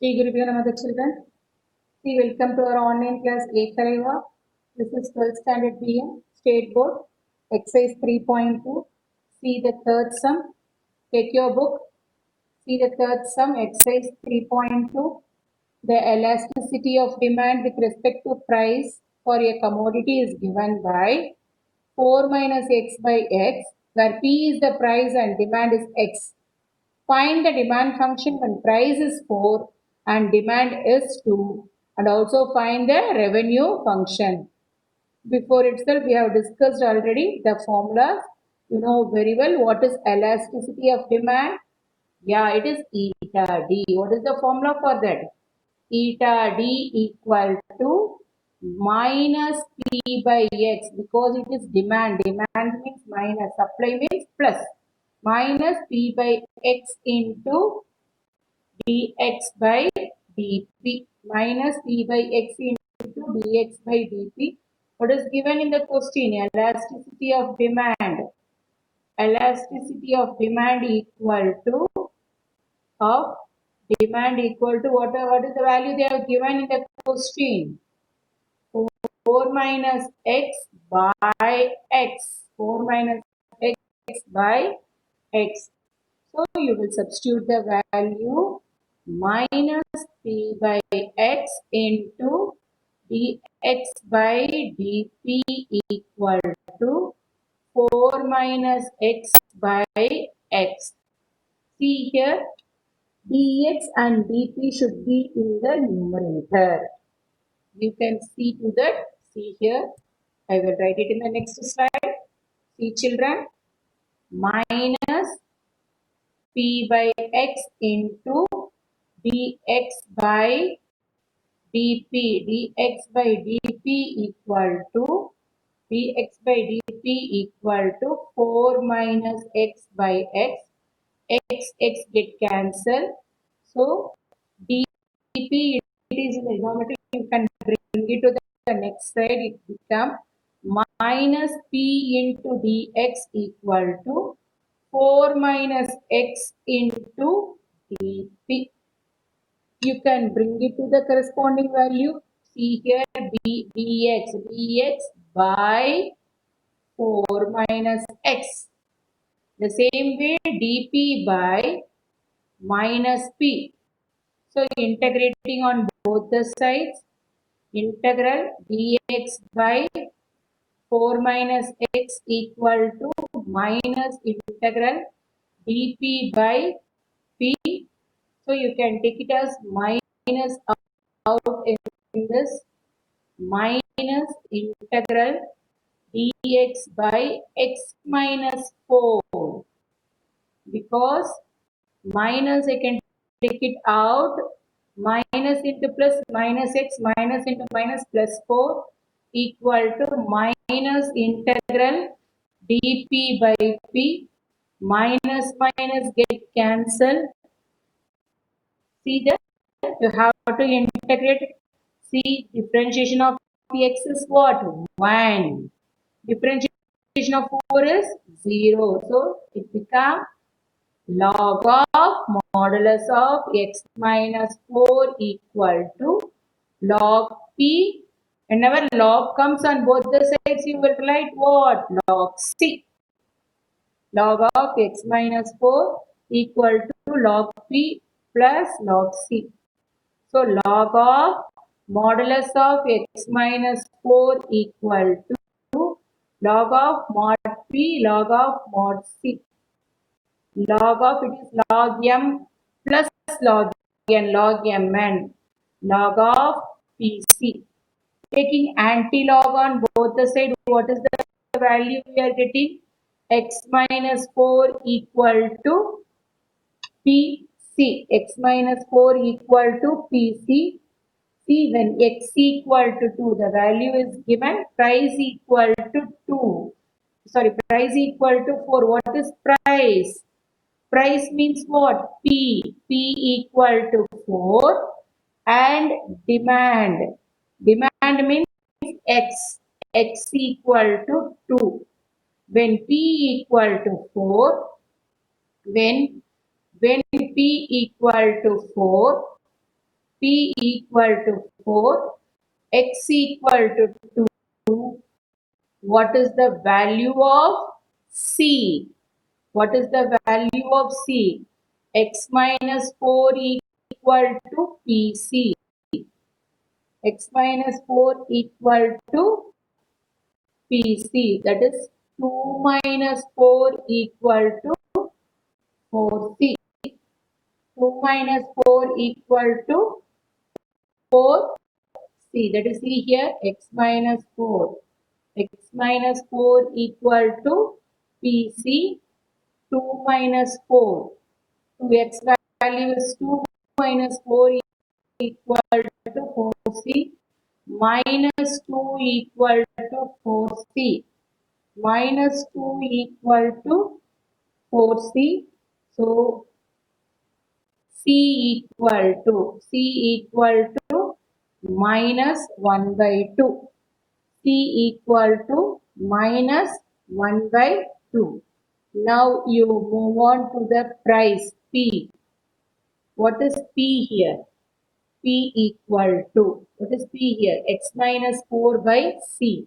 Hey Gurubhyo Namaha children. See, welcome to our online class Ekalaiva. This is 12th standard BM State Board exercise 3.2. See the third sum. Take your book. See the third sum exercise 3.2. The elasticity of demand with respect to price for a commodity is given by 4 minus x by x, where p is the price and demand is x. Find the demand function when price is 4 and demand is 2, and also find the revenue function. Before itself, we have discussed already the formulas. You know very well what is elasticity of demand. Yeah, it is eta d. What is the formula for that? Eta d equal to minus p by x, because it is demand. Demand means minus, supply means plus. Minus p by x into dx by dp. Minus p by x into dx by dp. What is given in the question? Elasticity of demand. Elasticity of demand equal to what is the value they have given in the question? 4 minus x by x. 4 minus x by x. So you will substitute the value minus p by x into dx by dp equal to 4 minus x by x. See here, dx and dp should be in the numerator. You can see to that. See here, I will write it in the next slide. See children, minus p by x into dx by dp. dx by dp equal to 4 minus x by x. X get cancelled. So dp, it is in the denominator. You can bring it to the next side. It becomes minus p into dx equal to 4 minus x into dp. You can bring it to the corresponding value. See here, dx by 4 minus x. The same way, dp by minus p. So integrating on both the sides, integral dx by 4 minus x equal to minus integral dp by p. So you can take it as minus out in this, minus integral dx by x minus 4. Because minus, I can take it out, minus into plus, minus x, minus into minus, plus 4 equal to minus integral dp by p. Minus minus get cancelled. See that you have to integrate. See, differentiation of x is what? 1. Differentiation of 4 is 0. So it becomes log of modulus of x minus 4 equal to log p. Whenever log comes on both the sides, you will write what? Log c. Log of x minus 4 equal to log p plus log c. So log of modulus of x minus 4 equal to log of mod p log of mod c. Log of, it is log m plus log n, log mn, log of pc. Taking anti-log on both the sides, what is the value we are getting? X minus 4 equal to pc. X minus 4 equal to pc. See, when x equal to 2, the value is given, price equal to 2. Sorry, price equal to 4. What is price? Price means what? P. P equal to 4 and demand. Demand means X. X equal to 2. When P equal to 4, when P equal to 4, P equal to 4, X equal to 2. What is the value of C? What is the value of C? X minus 4 equal to PC. X minus 4 equal to PC. That is 2 minus 4 equal to 4C. 2 minus 4 equal to 4C. That is see here x minus 4. X minus 4 equal to PC. 2 minus 4. 2x value is 2 minus 4 equal to 4C. Minus 2 equal to 4C. Minus 2 equal to 4C. So C equal to minus 1 by 2. C equal to minus 1 by 2. Now you move on to the price P. What is P here? P equal to, what is P here? X minus 4 by C.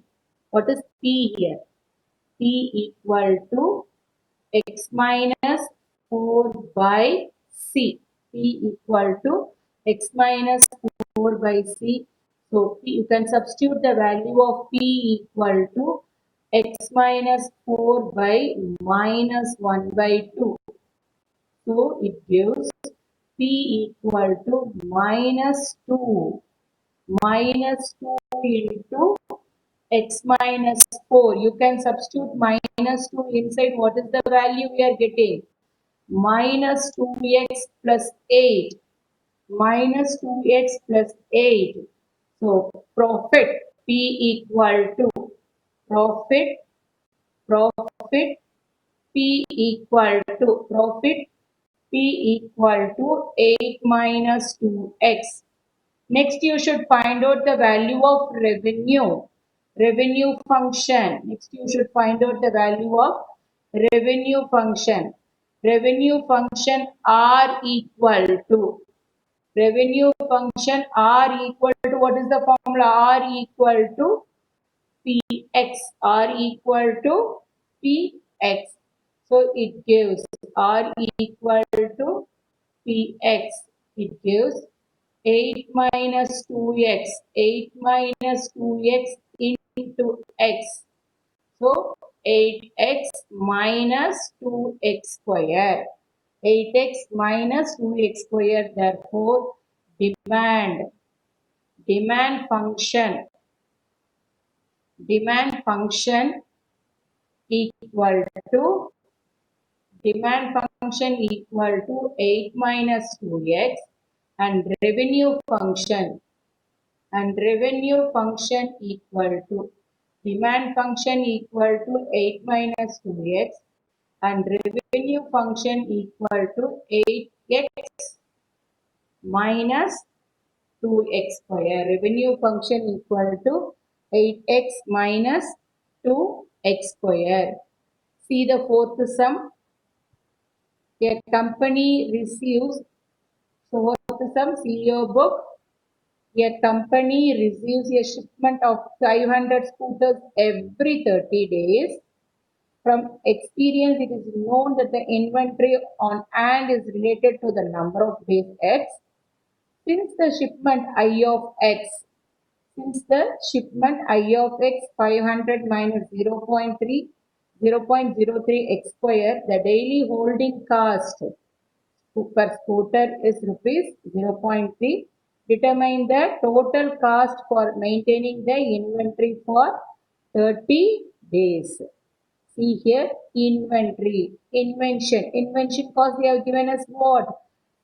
What is P here? P equal to x minus 4 by C. P equal to x minus 4 by C. So P, you can substitute the value of P equal to x minus 4 by minus 1 by 2. So it gives P equal to minus 2 into x minus 4. You can substitute minus 2 inside. What is the value we are getting? Minus 2x plus 8. Minus 2x plus 8. So profit P equal to profit P equal to profit P equal to 8 minus 2x. Next, you should find out the value of revenue. Revenue function. Next, you should find out the value of revenue function. Revenue function R equal to. Revenue function R equal to, what is the formula? R equal to Px. R equal to Px. So it gives R equal to Px. It gives 8 minus 2x. 8 minus 2x into x. So 8x minus 2x square. 8x minus 2x square. Therefore, demand function equal to demand function equal to 8 minus 2x, and revenue function equal to demand function equal to 8 minus 2x, and revenue function equal to 8x minus 2x square. Revenue function equal to 8x minus 2x square. See the fourth sum. A company receives, so fourth sum, CEO book. A company receives a shipment of 500 scooters every 30 days. From experience, it is known that the inventory on hand is related to the number of days X. Since the shipment I of X, 500 minus 0.3, 0.03 X square, the daily holding cost per scooter is rupees 0.3. Determine the total cost for maintaining the inventory for 30 days. See here, inventory, invention cost they have given us what?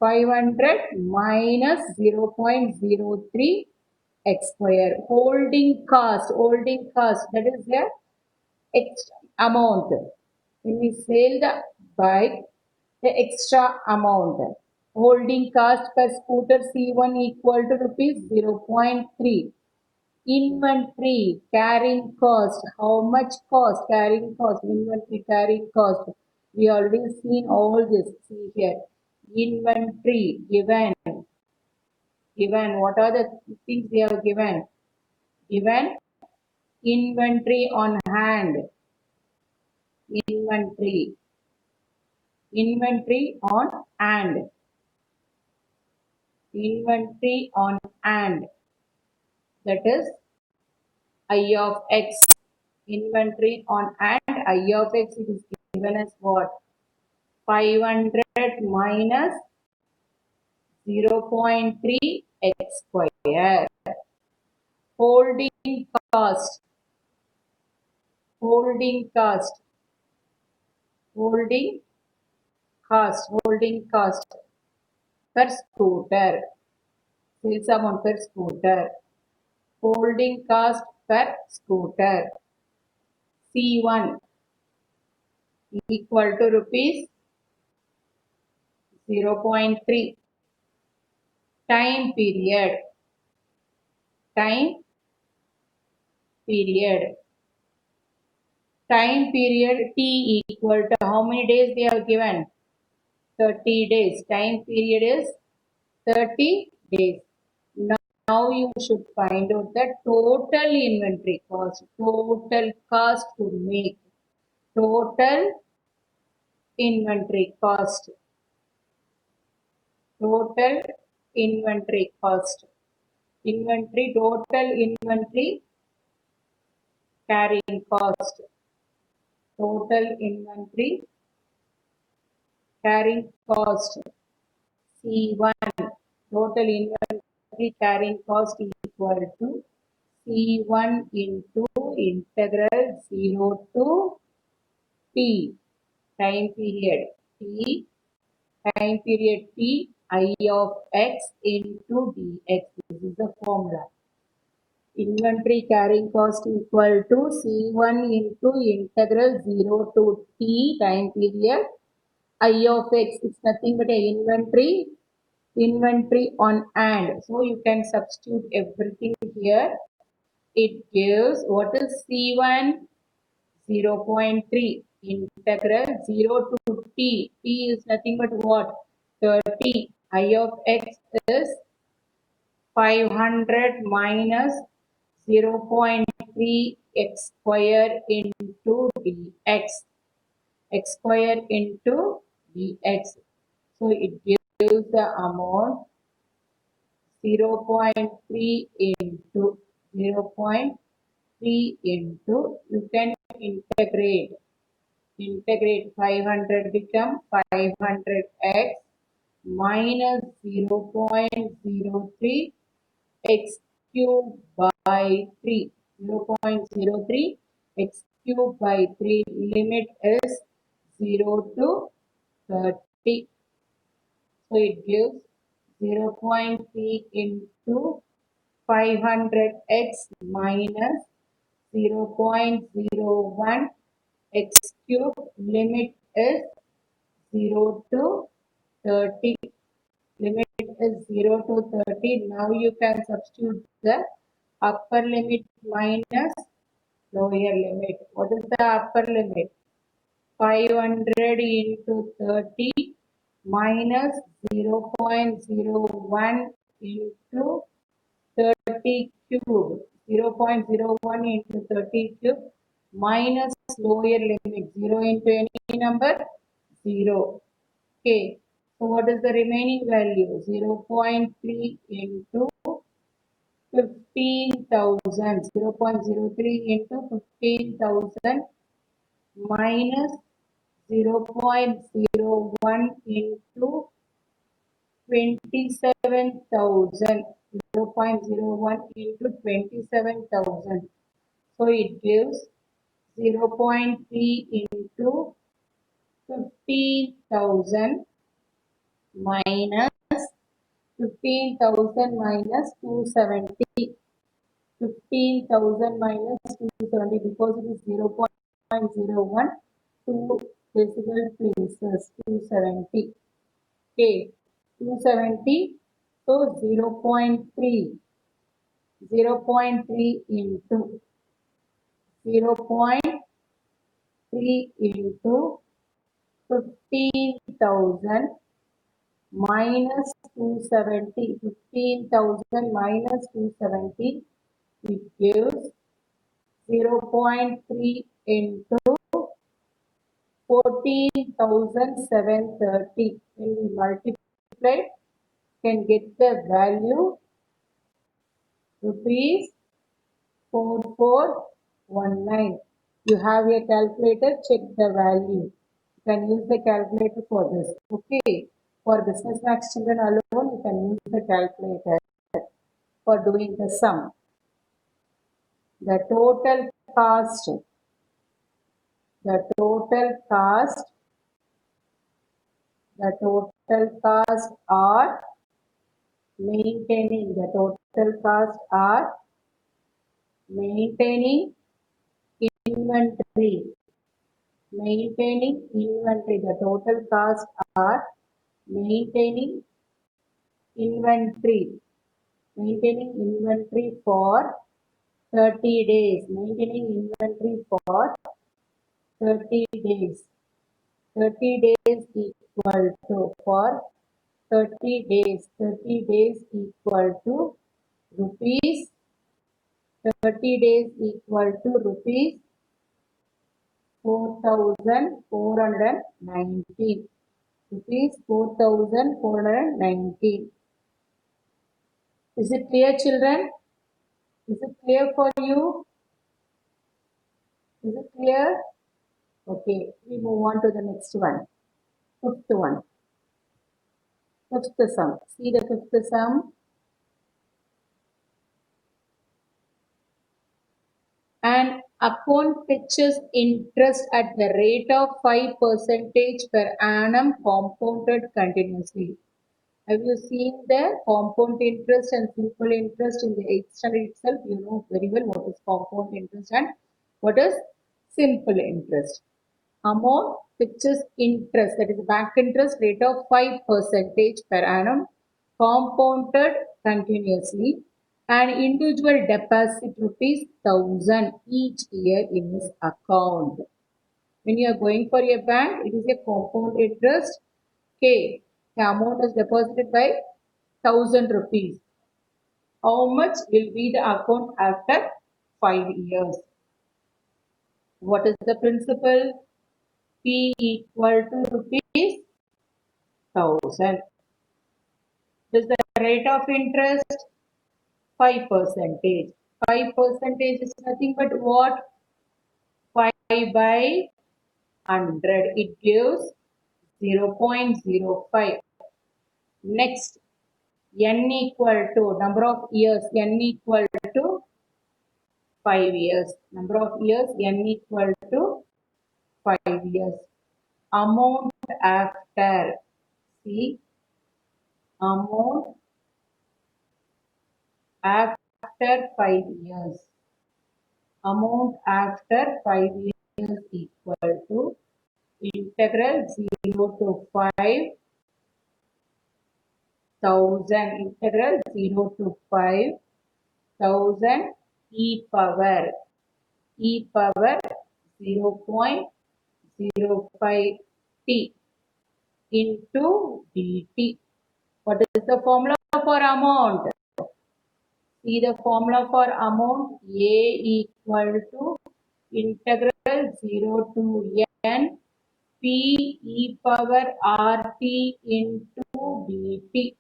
500 minus 0.03 x square. Holding cost, that is the extra amount. When we sell the bike, the extra amount. Holding cost per scooter C1 equal to rupees 0.3. Inventory carrying cost. How much cost? Carrying cost. Inventory carrying cost. We already seen all this. See here. Inventory given. Given, what are the things they have given? Given inventory on hand. Inventory. Inventory on hand. Inventory on hand. That is I of x. Inventory on hand, I of x, it is given as what? 500 minus 0.3 x square. Holding cost. Holding cost. Holding cost. Holding cost per scooter. Sales amount per scooter. Holding cost per scooter. C1 equal to rupees 0.3. Time period. Time period. Time period T equal to how many days they have given? 30 days. Time period is 30 days. Now you should find out the total inventory cost. Total cost to make. Total inventory cost. Total inventory cost. Inventory, total inventory carrying cost. Total inventory carrying cost. C1 total inventory carrying cost equal to C1 into integral 0 to T time period T time period T I of x into dx. This is the formula. Inventory carrying cost equal to C1 into integral 0 to T time period I of x. It's nothing but a inventory on hand. So you can substitute everything here. It gives what is C1? 0.3 integral 0 to T. T is nothing but what? 30. I of x is 500 minus 0.3 x square into dx. X square into dx. So it gives the amount 0.3 into 0.3 into, you can integrate 500 become 500x minus 0.03 x cube by 3. 0.03 x cube by 3 limit is 0 to 30. So it gives 0.3 into 500x minus 0.01 x cube limit is 0 to 30. Limit is 0 to 30. Now you can substitute the upper limit minus lower limit. What is the upper limit? 500 into 30 minus 0.01 into 30 cube. 0.01 into 30 cube minus lower limit. 0 into any number? 0. Okay. So what is the remaining value? 0.3 into 15,000. 0.03 into 15,000 minus 0.01 into 27,000. 0.01 into 27,000. So it gives 0.3 into 15,000 minus 15,000 minus 270. 15,000 minus 270 because it is 0.01 2 decimal places 270. Okay, 270. So 0.3 into 0.3 into 15,000 minus 270. 15,000 minus 270. It gives 0.3 into 14,730. When we multiply, can get the value rupees 4419. You have a calculator, check the value. You can use the calculator for this. Okay. For business maths children alone, you can use the calculator for doing the sum. The total cost are maintaining inventory. The total cost are maintaining inventory for 30 days. Maintaining inventory for 30 days. 30 days equal to for 30 days equal to rupees 30 days equal to rupees 4,419. Rupees 4,419. Is it clear, children? Is it clear for you? Is it clear? Okay, we move on to the next one. Fifth one. Fifth sum. See the fifth sum. An account fetches interest at the rate of 5% per annum compounded continuously. Have you seen the compound interest and simple interest in the 8th standard itself? You know very well what is compound interest and what is simple interest. Amount fixes interest, that is bank interest rate of 5% per annum compounded continuously, and individual deposit rupees 1000 each year in his account. When you are going for a bank, it is a compound interest. K. The amount is deposited by 1000 rupees. How much will be the account after 5 years? What is the principle? P equal to rupees 1000. This is the rate of interest 5%. 5% is nothing but what? 5 by 100. It gives 0.05. Next, n equal to number of years. N equal to 5 years. Number of years n equal to 5 years. Amount after. See, amount after 5 years. Amount after 5 years equal to integral 0 to 5,000. Integral 0 to 5,000 e power 0.05 t into dt. What is the formula for amount? See the formula for amount. A equal to integral 0 to n p e power rt into dt.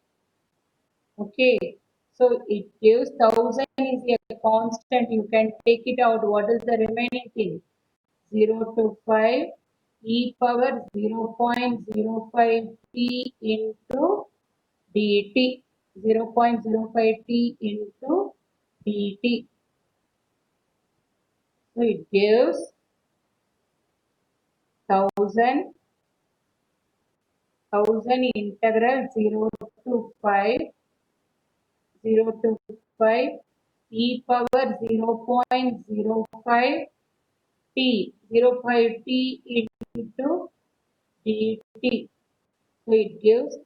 Okay. So it gives 1000 is a constant. You can take it out. What is the remaining thing? 0 to 5 e power 0.05 t into dt. 0.05 t into dt. So it gives 1000 integral 0 to 5 e power 0.05 t 0.5 t into dt. So it gives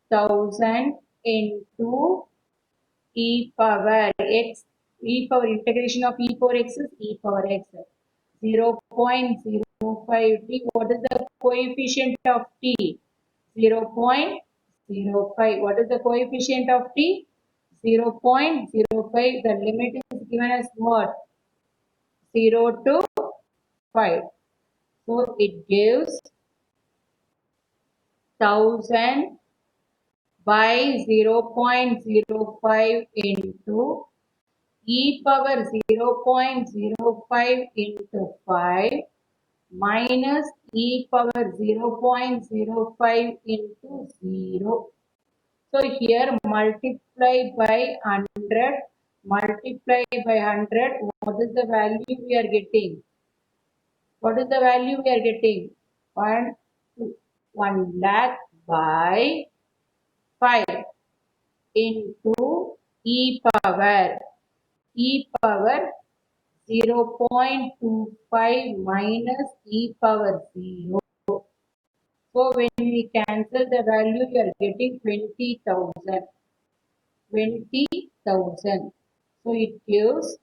1000 into e power x. E power integration of e power x is e power x. 0.05 t. What is the coefficient of t? 0.05. 0.05. What is the coefficient of t? 0.05. The limit is given as what? 0 to 5. So it gives 1000 by 0.05 into e power 0.05 into 5 minus e power 0.05 into 0. So here multiply by 100, multiply by 100. What is the value we are getting? What is the value we are getting? 1 lakh by 5 into e power 0.25 minus e power 0. So when we cancel the value, we are getting 20,000. 20,000. So it gives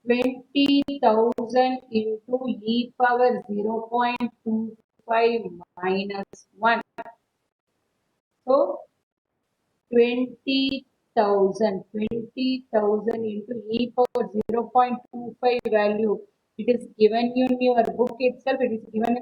20,000 into e power 0.25 minus 1. So 20,000 into e power 0.25 value. It is given in your book itself. It is given in